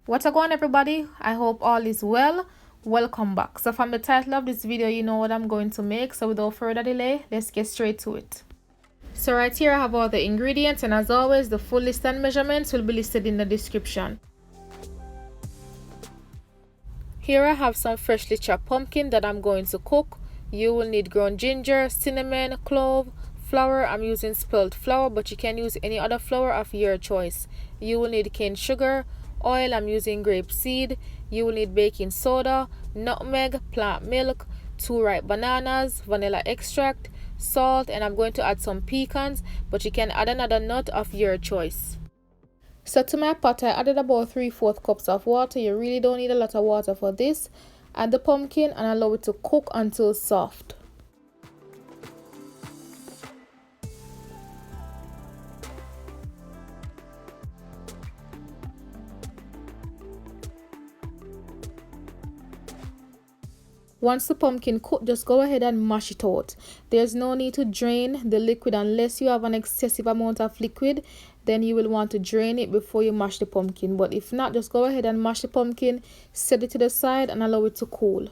What's going on, everybody? I hope all is well. Welcome back. So from the title of this video, you know what I'm going to make. So without further delay, let's get straight to it. So right here I have all the ingredients, and as always the full list and measurements will be listed in the description. Here I have some freshly chopped pumpkin that I'm going to cook. You will need ground ginger, cinnamon, clove, flour. I'm using Spelt flour, but you can use any other flour of your choice. You will need cane sugar, oil. I'm using grapeseed. You will need baking soda, nutmeg, plant milk, 2 ripe bananas, vanilla extract, salt, and I'm going to add some pecans, but you can add another nut of your choice. So to my pot, I added about 3/4 cups of water. You really don't need a lot of water for this. Add the pumpkin and allow it to cook until soft. Once the pumpkin cooked, just go ahead and mash it out. There's no need to drain the liquid unless you have an excessive amount of liquid. Then you will want to drain it before you mash the pumpkin. But if not, just go ahead and mash the pumpkin, set it to the side and allow it to cool.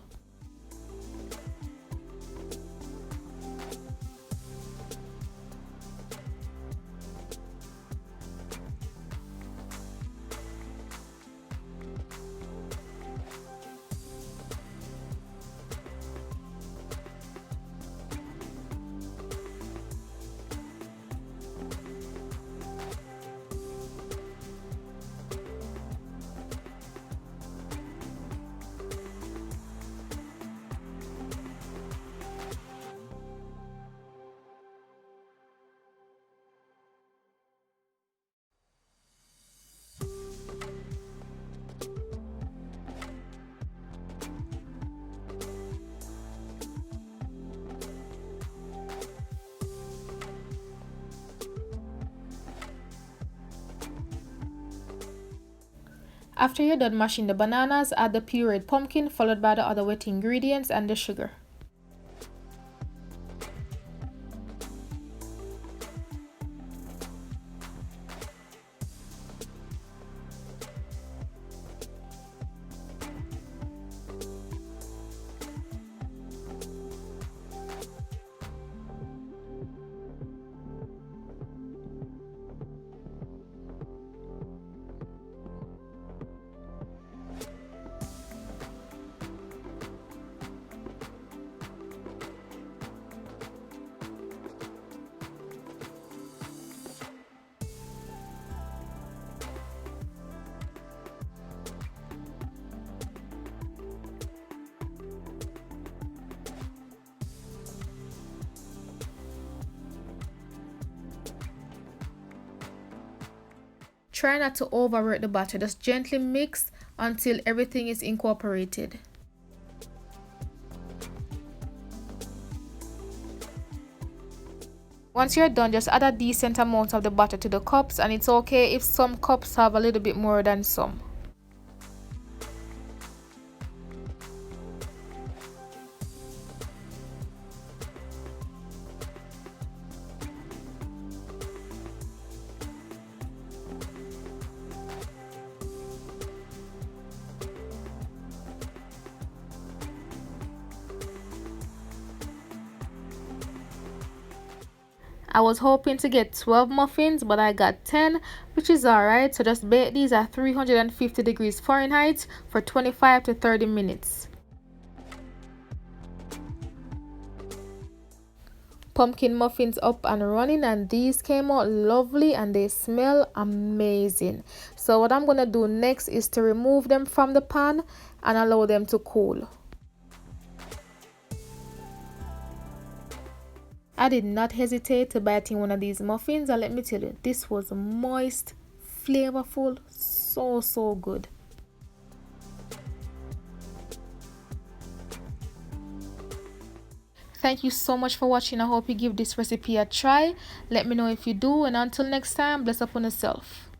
After you're done mashing the bananas, add the pureed pumpkin followed by the other wet ingredients and the sugar. Try not to overwork the batter, just gently mix until everything is incorporated. Once you're done, just add a decent amount of the batter to the cups, and it's okay if some cups have a little bit more than some. I was hoping to get 12 muffins, but I got 10, which is alright. So just bake these at 350 degrees Fahrenheit for 25 to 30 minutes. Pumpkin muffins up and running, and these came out lovely and they smell amazing. So what I'm gonna do next is to remove them from the pan and allow them to cool. I did not hesitate to bite in one of these muffins, and let me tell you, this was moist, flavorful, so good. Thank you so much for watching. I hope you give this recipe a try. Let me know if you do, and until next time, bless upon yourself.